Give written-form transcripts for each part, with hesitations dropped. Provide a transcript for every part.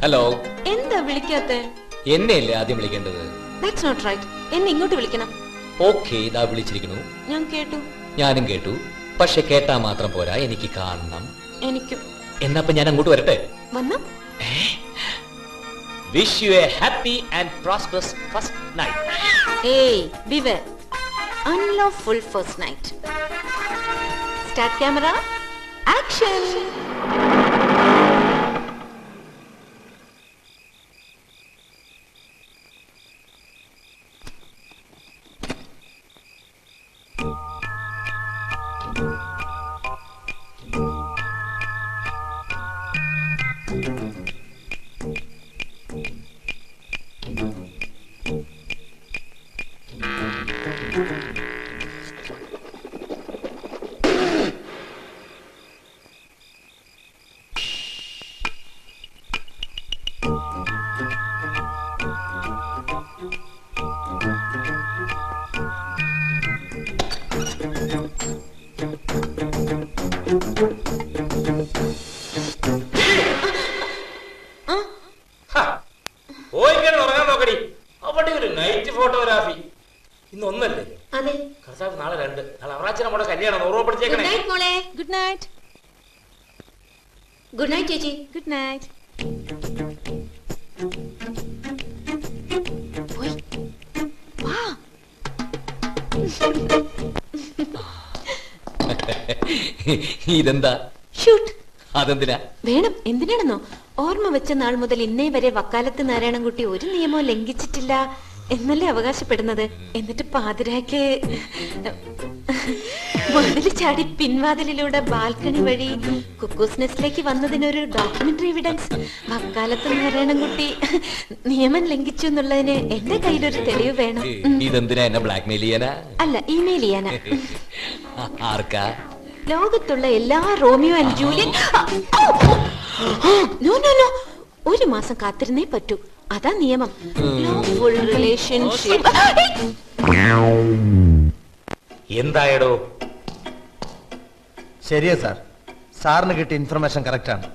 Hello. എന്താ വിളിക്കാത്തെ? എന്നെയല്ലേ ആദ്യം വിളിക്കേണ്ടത്? That's not right. എന്നെ ഇങ്ങോട്ട് വിളിക്കണം. ഓക്കേ, ഇതാ വിളിച്ചിരിക്കുന്നു. ഞാൻ കേട്ടു. ഞാനും കേട്ടു. പക്ഷെ കേട്ടാ മാത്രം പോരാ, എനിക്ക് കാണണം. എനിക്കും. എന്നപ്പോ ഞാൻ അങ്ങോട്ട് വരട്ടെ? വന്നോ. Wish you a happy and prosperous first night. Hey, beware. Unlawful first night. Start camera. Action. Photography ഇന്ന് ഒന്നല്ലേ? അതെ. കർത്താവ് നാളെ 2. നാളെ അവറാച്ചനെ നമ്മുടെ കല്യാണം ഓർമ്മപ്പെടുത്തിയേക്കണേ. ഗുഡ് നൈറ്റ് മോളെ. Good night. ഗുഡ് നൈറ്റ് ചേച്ചി. Good night. ഇതെന്താ? ഷൂട്ട്. അതെന്തിനാ? വേണം. എന്തിനാണെന്നോ, ഓർമ്മ വെച്ച നാൾ മുതൽ ഇന്നേ വരെ വക്കാലത്ത് നാരായണൻകുട്ടി ഒരു നിയമവും ലംഘിച്ചിട്ടില്ല എന്നല്ലേ അവകാശപ്പെടുന്നത്. എന്നിട്ട് പാതിരാക്ക് മതിൽ ചാടി പിൻവാതിലിലൂടെ ബാൽക്കണി വഴി കുക്കൂസ് നെസ്റ്റിലേക്ക് വന്നതിനൊരു ഡോക്യുമെന്ററി എവിഡൻസ്. വക്കാലത്ത് നാരായണൻകുട്ടി നിയമം ലംഘിച്ചു എന്നുള്ളതിന് എന്റെ കയ്യിലൊരു തെളിവ് വേണം. ഇതെന്തിനാ? എന്നെ ബ്ലാക്ക്മെയിൽ ചെയ്യാനാ? അല്ല, ഇമെയിൽ ചെയ്യാനാ. ആർക്കാ? ലോകത്തുള്ള എല്ലാ Romeo and Julian. No no no, 1 മാസം കാത്തിരുന്നേ പറ്റൂ. അതാ നിയമം. Loveful relationship. എന്തായടോ? ശരിയാ സാർ, സാറിന് കിട്ടിയ ഇൻഫർമേഷൻ കറക്റ്റ് ആണ്.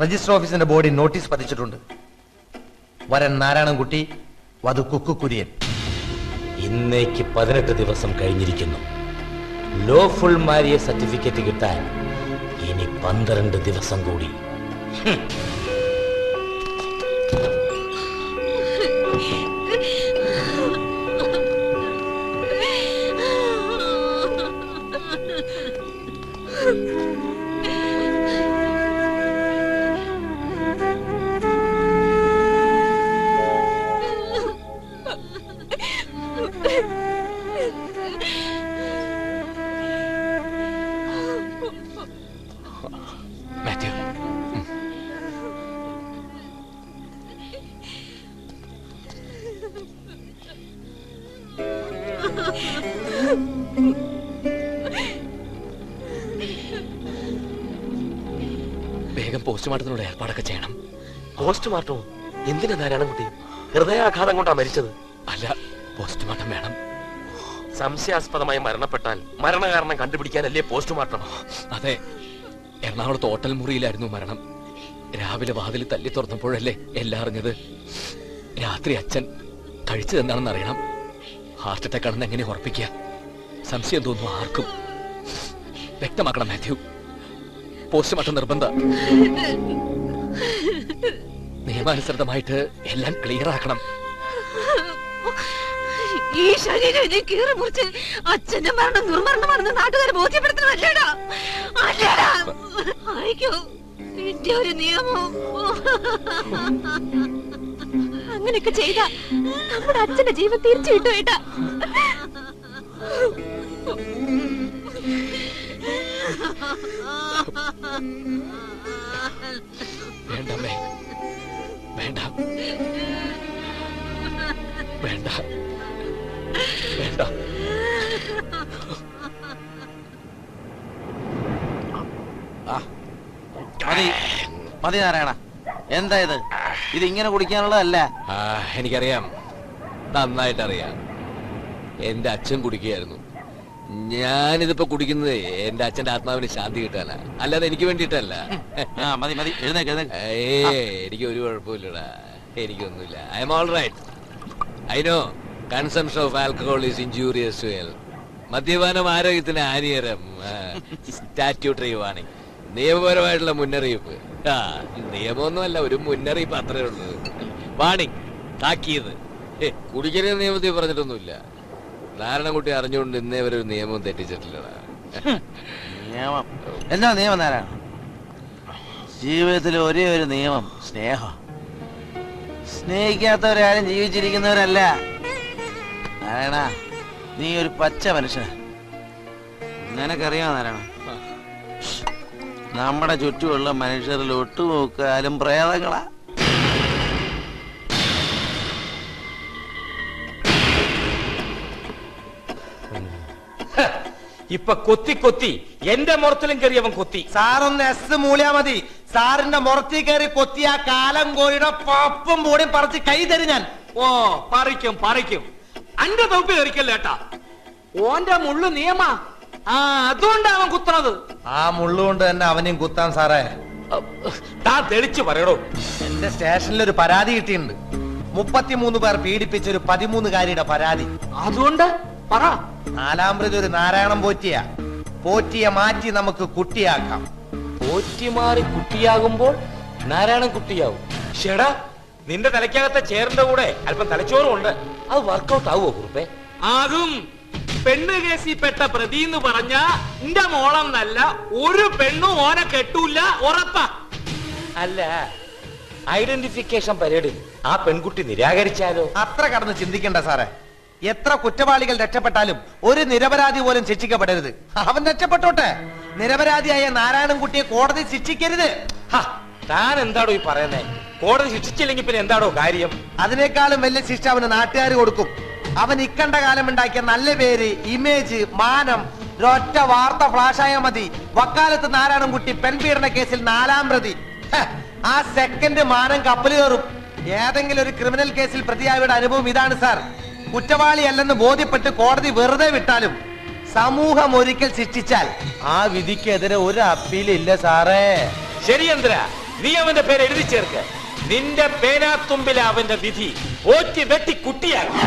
രജിസ്റ്റർ ഓഫീസിന്റെ ബോർഡിൽ നോട്ടീസ് പതിച്ചിട്ടുണ്ട്. വരൻ നാരായണൻകുട്ടി, വധു കുക്കു കുര്യൻ. ഇന്നേക്ക് 18 ദിവസം കഴിഞ്ഞിരിക്കുന്നു. ലോഫുൾ മാരിയ സർട്ടിഫിക്കറ്റ് കിട്ടാൻ ഇനി 12 ദിവസം കൂടി. വേഗം പോസ്റ്റ്മോർട്ടത്തിനുള്ള ഏർപ്പാടൊക്കെ ചെയ്യണം. പോസ്റ്റ്മോർട്ടമോ? എന്തിനാ നാരായണൻകുട്ടി? ഹൃദയാഘാതം കൊണ്ടാ മരിച്ചത്? അല്ല, പോസ്റ്റ്മോർട്ടം വേണം. സംശയാസ്പദമായി മരണപ്പെട്ടാൽ മരണകാരണം കണ്ടുപിടിക്കാനല്ലേ പോസ്റ്റ്മോർട്ടം? അതെ. എറണാകുളത്ത് ഹോട്ടൽ മുറിയിലായിരുന്നു മരണം. രാവിലെ വാതിൽ തല്ലി തുറന്നപ്പോഴല്ലേ എല്ലാം അറിഞ്ഞത്. രാത്രി അച്ഛൻ കഴിച്ചത് എന്താണെന്ന് അറിയണം. ഹാർട്ട് അറ്റാക്ക് ആണെന്ന് എങ്ങനെ ഉറപ്പിക്കുക? സംശയം തോന്നുന്നു ആർക്കും. വ്യക്തമാക്കണം മാത്യു. പോസ്റ്റ്മോർട്ടം നിർബന്ധം. നിയമാനുസൃതമായിട്ട് എല്ലാം ക്ലിയർ ആക്കണം. ഈ ശരീരം ഇനി കീറി മുറിച്ച് അച്ഛന്റെ മരണം ദുർമരണമാണെന്ന് നാട്ടുകാരെ ബോധ്യപ്പെടുത്തണമല്ലേടാ? അല്ലേടാ? ആയിക്കോ നിന്റെ ഒരു നിയമം. അങ്ങനെയൊക്കെ ചെയ്ത നമ്മുടെ അച്ഛന്റെ ജീവൻ തിരിച്ചു കിട്ടുവേട്ടാ. വേണ്ടമ്മേ, വേണ്ട വേണ്ട വേണ്ട. മതി മതി നാരായണ, എന്താ ഇത്? ഇത് ഇങ്ങനെ കുടിക്കാനുള്ളതല്ല. എനിക്കറിയാം, നന്നായിട്ടറിയാം. എന്റെ അച്ഛൻ കുടിക്കുകയായിരുന്നു. ഞാനിതിപ്പോ കുടിക്കുന്നത് എന്റെ അച്ഛന്റെ ആത്മാവിന് ശാന്തി കിട്ടാനാ, അല്ലാതെ എനിക്ക് വേണ്ടിയിട്ടല്ല. മതി മതി, എഴുന്നേക്ക്. എനിക്ക് ഒരു കുഴപ്പമില്ലടാ, എനിക്കൊന്നുമില്ല. I am all right. I know consumption of alcohol is injurious to health. മദ്യപാനം ആരോഗ്യത്തിന് ഹാനികരം. സ്റ്റാറ്റ്യൂട്ടറി വാണിംഗ്, നിയമപരമായിട്ടുള്ള മുന്നറിയിപ്പ്. നിയമമൊന്നുമല്ല, ഒരു മുന്നറിയിപ്പ് അത്രേ ഉള്ളൂ. വാണിംഗ്, താക്കീത്. കുടിക്കരുത് നിയമത്തിൽ പറഞ്ഞിട്ടൊന്നുമില്ല. നാരായണൻകുട്ടി അറിഞ്ഞുകൊണ്ട് ഇന്നേ വരെ ഒരു നിയമം തെറ്റിച്ചിട്ടില്ലടാ. നിയമം എന്താ നിയമം? നാരായണ, ജീവിതത്തിൽ ഒരേ ഒരു നിയമം സ്നേഹം. സ്നേഹിക്കാത്തവരാരും ജീവിച്ചിരിക്കുന്നവരല്ല. നാരായണ, നീ ഒരു പച്ച മനുഷ്യനാ. നിനക്കറിയാമോ നാരായണ, നമ്മുടെ ചുറ്റുമുള്ള മനുഷ്യരിൽ ഒട്ടുമുക്കാലും പ്രേതങ്ങളാ. ഇപ്പൊ കൊത്തി കൊത്തി എന്റെ മുറത്തിലും കയറി അവൻ കൊത്തി. സാറൊന്ന് എസ് മൂളിയാ മതി. സാറിന്റെ മുറത്തി കയറി കൊത്തിയ കാലം കോഴിയുടെ പപ്പും പൂടിയും പറിച്ച് കൈ തരും ഞാൻ. ഓ, പറിക്കും പറിക്കും. അന്റെ തൊപ്പി തെറിക്കല്ലേട്ടാ. ഓന്റെ മുള്ളു നിയമാ. അതുകൊണ്ടാ അവൻ കുത്തണത്. ആ മുള്ളുകൊണ്ട് തന്നെ അവനെയും കുത്താൻ സാറേ. താ തെളിച്ചു പറയടോ. എന്റെ സ്റ്റേഷനിൽ ഒരു പരാതി കിട്ടിയിട്ടുണ്ട്. 33 പേർ പീഡിപ്പിച്ച ഒരു 13-കാരിയുടെ പരാതി. അതുകൊണ്ട് പറ. 4-ാം പ്രതി ഒരു നാരായണം പോറ്റിയെ മാറ്റി നമുക്ക് കുട്ടിയാക്കാം. പോറ്റിമാറി കുട്ടിയാകുമ്പോൾ നാരായണൻ കുട്ടിയാവും. ഷെടാ, നിന്റെ തലയ്ക്കകത്തെ ചേറിന്റെ കൂടെ അല്പം തലച്ചോറും ഉണ്ട്. അത് വർക്കൗട്ട് ആവുമോ കുറുപ്പേ? ആകും. പെണ്ണ് കേസിൽ പെട്ട പ്രതി എന്ന് പറഞ്ഞ എന്റെ മോളം നല്ല ഒരു പെണ്ണും ഓനെ കെട്ടൂല, ഉറപ്പാ. അല്ല, ഐഡന്റിഫിക്കേഷൻ പരേഡിൽ ആ പെൺകുട്ടി നിരാകരിച്ചാലോ? അത്ര കടന്ന് ചിന്തിക്കണ്ട സാറേ. എത്ര കുറ്റവാളികൾ രക്ഷപ്പെട്ടാലും ഒരു നിരപരാധി പോലും ശിക്ഷിക്കപ്പെടരുത്. അവൻ രക്ഷപ്പെട്ടോട്ടെ. നിരപരാധിയായ നാരായണൻകുട്ടിയെ കോടതി ശിക്ഷിക്കരുത്. താൻ എന്താടോ ഈ പറയുന്നേ? കോടതി ശിക്ഷിച്ചില്ലെങ്കിൽ പിന്നെ എന്താടോ കാര്യം? അതിനേക്കാളും വലിയ ശിക്ഷ അവന് നാട്ടുകാർ കൊടുക്കും. അവൻ ഇക്കണ്ട കാലം ഉണ്ടാക്കിയ നല്ല പേര്, ഇമേജ്, മാനം ഒരൊറ്റ വാർത്ത ഫ്ലാഷായ മതി. വക്കാലത്ത് നാരായണൻകുട്ടി പെൺപീഡന കേസിൽ 4-ാം പ്രതി. ആ സെക്കൻഡ് മാനം കപ്പൽ കയറും. ഏതെങ്കിലും ഒരു ക്രിമിനൽ കേസിൽ പ്രതിയായവരുടെ അനുഭവം ഇതാണ് സാർ. കുറ്റവാളിയല്ലെന്ന് ബോധ്യപ്പെട്ട് കോടതി വെറുതെ വിട്ടാലും സമൂഹം ഒരിക്കൽ ശിക്ഷിച്ചാൽ ആ വിധിക്കെതിരെ ഒരു അപ്പീലില്ല സാറേ. ശരി ചന്ദ്ര, നീ അവന്റെ പേര് എഴുതി ചേർക്ക്. നിന്റെ പേനാത്തുമ്പിലെ അവന്റെ വിധി ഓറ്റി വെട്ടി കുട്ടിയാക്കി.